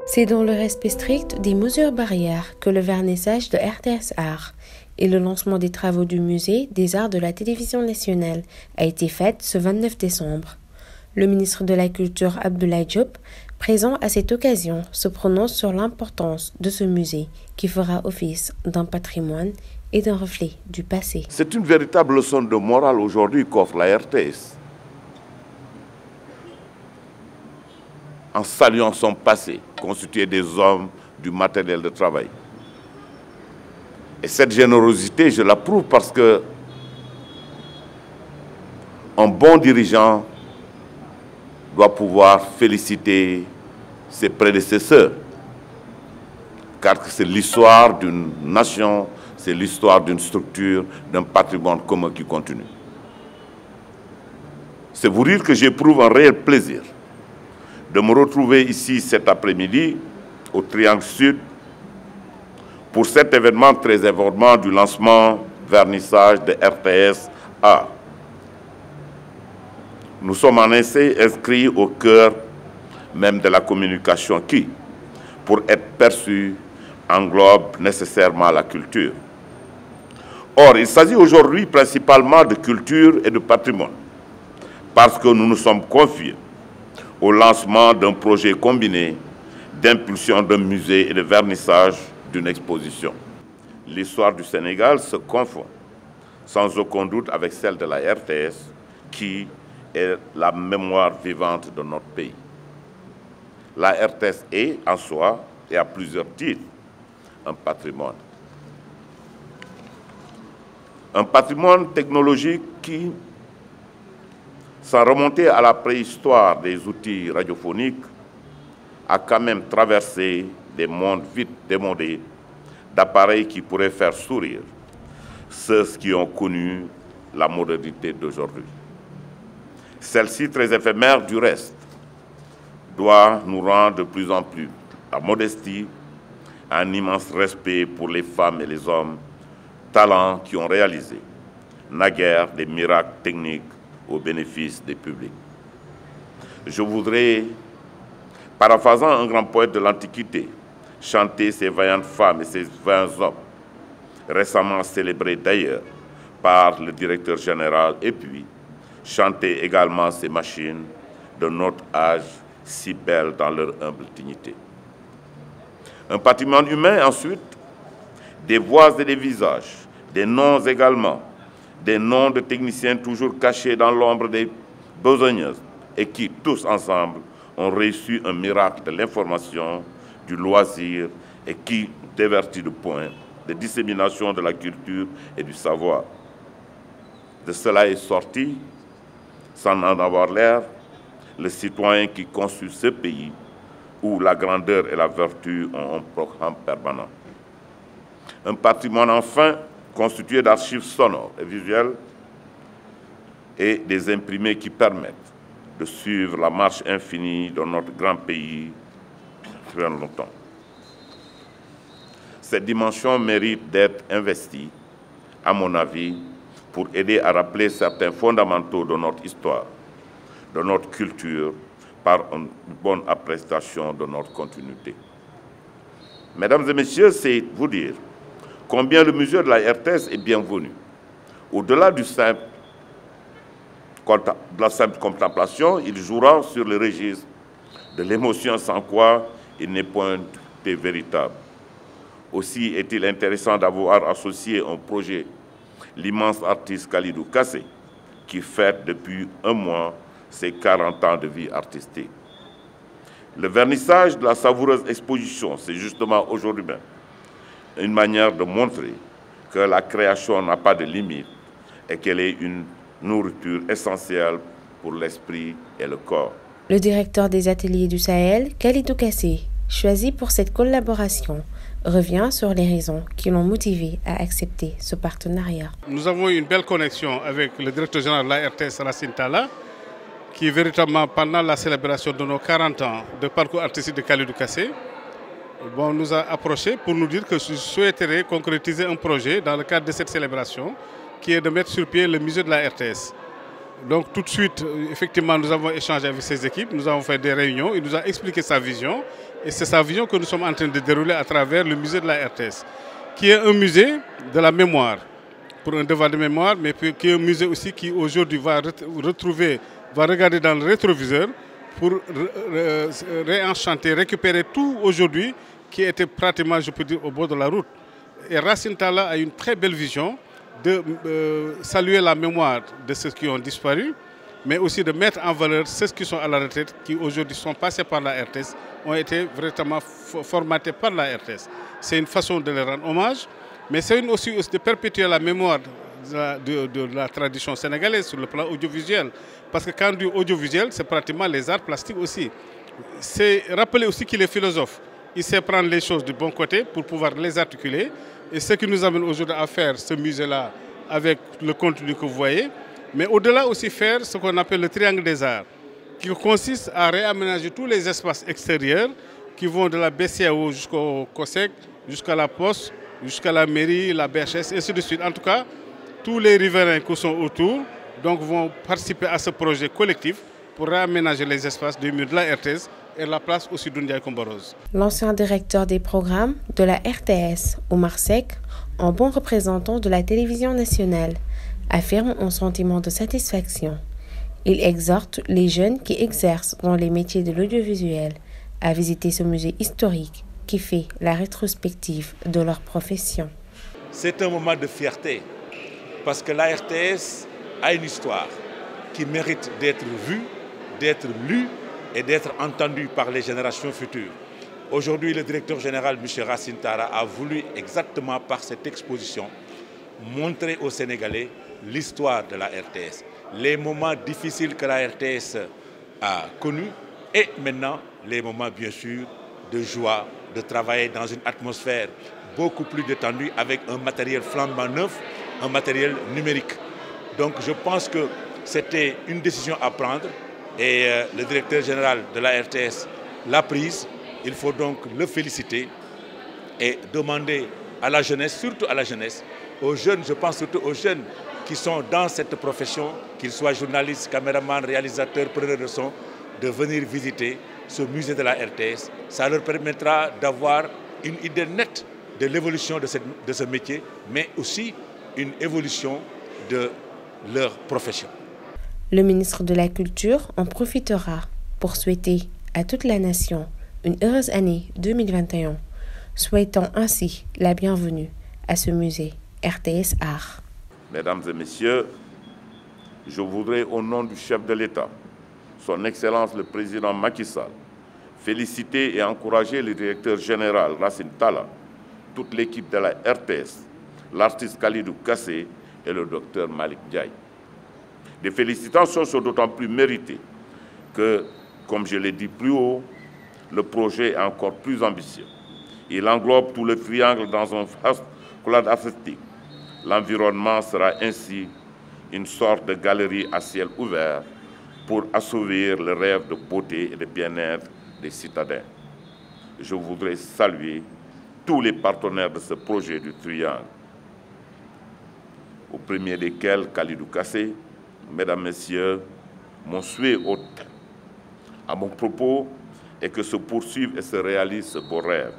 C'est dans le respect strict des mesures barrières que le vernissage de RTS Art et le lancement des travaux du Musée des Arts de la Télévision nationale a été fait ce 29 décembre. Le ministre de la Culture Abdoulaye Diop, présent à cette occasion, se prononce sur l'importance de ce musée qui fera office d'un patrimoine et d'un reflet du passé. C'est une véritable leçon de morale aujourd'hui qu'offre la RTS. En saluant son passé, constitué des hommes, du matériel de travail. Et cette générosité, je l'approuve parce que un bon dirigeant doit pouvoir féliciter ses prédécesseurs. Car c'est l'histoire d'une nation, c'est l'histoire d'une structure, d'un patrimoine commun qui continue. C'est vous dire que j'éprouve un réel plaisir de me retrouver ici cet après-midi, au Triangle Sud, pour cet événement très important du lancement vernissage de RTS A. Nous sommes en essai inscrits au cœur même de la communication qui, pour être perçue, englobe nécessairement la culture. Or, il s'agit aujourd'hui principalement de culture et de patrimoine, parce que nous nous sommes confiés au lancement d'un projet combiné d'impulsion d'un musée et de vernissage d'une exposition. L'histoire du Sénégal se confond sans aucun doute avec celle de la RTS, qui est la mémoire vivante de notre pays. La RTS est, en soi, et à plusieurs titres, un patrimoine. Un patrimoine technologique qui, sans remonter à la préhistoire des outils radiophoniques, a quand même traversé des mondes vite démodés d'appareils qui pourraient faire sourire ceux qui ont connu la modernité d'aujourd'hui. Celle-ci, très éphémère du reste, doit nous rendre de plus en plus la modestie, un immense respect pour les femmes et les hommes, talents qui ont réalisé naguère des miracles techniques au bénéfice des publics. Je voudrais, paraphrasant un grand poète de l'Antiquité, chanter ces vaillantes femmes et ces vaillants hommes, récemment célébrés d'ailleurs par le directeur général, et puis chanter également ces machines de notre âge si belles dans leur humble dignité. Un patrimoine humain ensuite, des voix et des visages, des noms également, des noms de techniciens toujours cachés dans l'ombre des besogneuses et qui, tous ensemble, ont réussi un miracle de l'information, du loisir et qui dévertit de points de dissémination de la culture et du savoir. De cela est sorti, sans en avoir l'air, le citoyen qui construit ce pays où la grandeur et la vertu ont un programme permanent. Un patrimoine enfin constitué d'archives sonores et visuelles et des imprimés qui permettent de suivre la marche infinie de notre grand pays très longtemps. Cette dimension mérite d'être investie, à mon avis, pour aider à rappeler certains fondamentaux de notre histoire, de notre culture, par une bonne appréciation de notre continuité. Mesdames et messieurs, c'est vous dire combien le musée de la RTS est bienvenu. Au-delà de la simple contemplation, il jouera sur le registre de l'émotion sans quoi il n'est point véritable. Aussi est-il intéressant d'avoir associé un projet l'immense artiste Khalidou Kassé, qui fête depuis un mois ses 40 ans de vie artistique. Le vernissage de la savoureuse exposition, c'est justement aujourd'hui même une manière de montrer que la création n'a pas de limite et qu'elle est une nourriture essentielle pour l'esprit et le corps. Le directeur des ateliers du Sahel, Khalidou Kassé, choisi pour cette collaboration, revient sur les raisons qui l'ont motivé à accepter ce partenariat. Nous avons eu une belle connexion avec le directeur général de la RTS, Racine Talla, qui véritablement, pendant la célébration de nos 40 ans de parcours artistique de Khalidou Kassé, nous a approché pour nous dire que je souhaiterais concrétiser un projet dans le cadre de cette célébration, qui est de mettre sur pied le musée de la RTS. Donc tout de suite, effectivement, nous avons échangé avec ses équipes, nous avons fait des réunions, il nous a expliqué sa vision. Et c'est sa vision que nous sommes en train de dérouler à travers le musée de la RTS, qui est un musée de la mémoire, pour un devoir de mémoire, mais qui est un musée aussi qui aujourd'hui va regarder dans le rétroviseur pour réenchanter, récupérer tout aujourd'hui qui était pratiquement, je peux dire, au bord de la route. Et Racine Talla a une très belle vision de saluer la mémoire de ceux qui ont disparu, mais aussi de mettre en valeur ceux qui sont à la retraite, qui aujourd'hui sont passés par la RTS, ont été vraiment formatés par la RTS. C'est une façon de leur rendre hommage, mais c'est aussi de perpétuer la mémoire de la tradition sénégalaise sur le plan audiovisuel. Parce que quand on dit audiovisuel, c'est pratiquement les arts plastiques aussi. C'est rappeler aussi qu'il est philosophe. Il sait prendre les choses du bon côté pour pouvoir les articuler. Et ce qui nous amène aujourd'hui à faire ce musée-là avec le contenu que vous voyez, mais au-delà aussi faire ce qu'on appelle le triangle des arts, qui consiste à réaménager tous les espaces extérieurs qui vont de la BCAO jusqu'au COSEC, jusqu'à la Poste, jusqu'à la mairie, la BHS, et ainsi de suite. En tout cas, tous les riverains qui sont autour donc, vont participer à ce projet collectif pour réaménager les espaces du mur de la RTS et la place aussi d'Undiaï Komborose. L'ancien directeur des programmes de la RTS, Omar Seck, en bon représentant de la télévision nationale, affirme un sentiment de satisfaction. Il exhorte les jeunes qui exercent dans les métiers de l'audiovisuel à visiter ce musée historique qui fait la rétrospective de leur profession. C'est un moment de fierté parce que la RTS a une histoire qui mérite d'être vue, d'être lue et d'être entendue par les générations futures. Aujourd'hui, le directeur général, M. Racine Talla, a voulu exactement par cette exposition montrer aux Sénégalais l'histoire de la RTS, les moments difficiles que la RTS a connus et maintenant les moments bien sûr de joie, de travailler dans une atmosphère beaucoup plus détendue avec un matériel flambant neuf, un matériel numérique. Donc je pense que c'était une décision à prendre et le directeur général de la RTS l'a prise. Il faut donc le féliciter et demander à la jeunesse, surtout à la jeunesse, aux jeunes, je pense surtout aux jeunes qui sont dans cette profession, qu'ils soient journalistes, caméramans, réalisateurs, preneurs de son, de venir visiter ce musée de la RTS. Ça leur permettra d'avoir une idée nette de l'évolution de ce métier, mais aussi une évolution de leur profession. Le ministre de la Culture en profitera pour souhaiter à toute la nation une heureuse année 2021, souhaitant ainsi la bienvenue à ce musée RTS Art. Mesdames et messieurs, je voudrais au nom du chef de l'État, son Excellence le Président Macky Sall, féliciter et encourager le directeur général Racine Talla, toute l'équipe de la RTS, l'artiste Khalidou Kassé et le docteur Malick Ndiaye. Des félicitations sont d'autant plus méritées que, comme je l'ai dit plus haut, le projet est encore plus ambitieux. Il englobe tout le triangle dans un vaste collage artistique. L'environnement sera ainsi une sorte de galerie à ciel ouvert pour assouvir le rêve de beauté et de bien-être des citadins. Je voudrais saluer tous les partenaires de ce projet du triangle, au premier desquels Khalidou Kassé. Mesdames, Messieurs, mon souhait à mon propos est que se poursuive et se réalise ce beau rêve.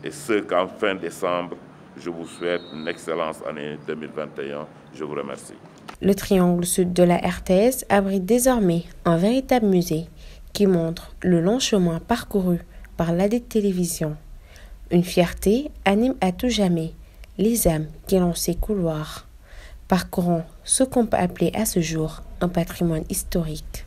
Et ce qu'en fin décembre, je vous souhaite une excellente année 2021. Je vous remercie. Le triangle sud de la RTS abrite désormais un véritable musée qui montre le long chemin parcouru par l'ADT Télévision. Une fierté anime à tout jamais les âmes qui l'ont ses couloirs, parcourant ce qu'on peut appeler à ce jour un patrimoine historique.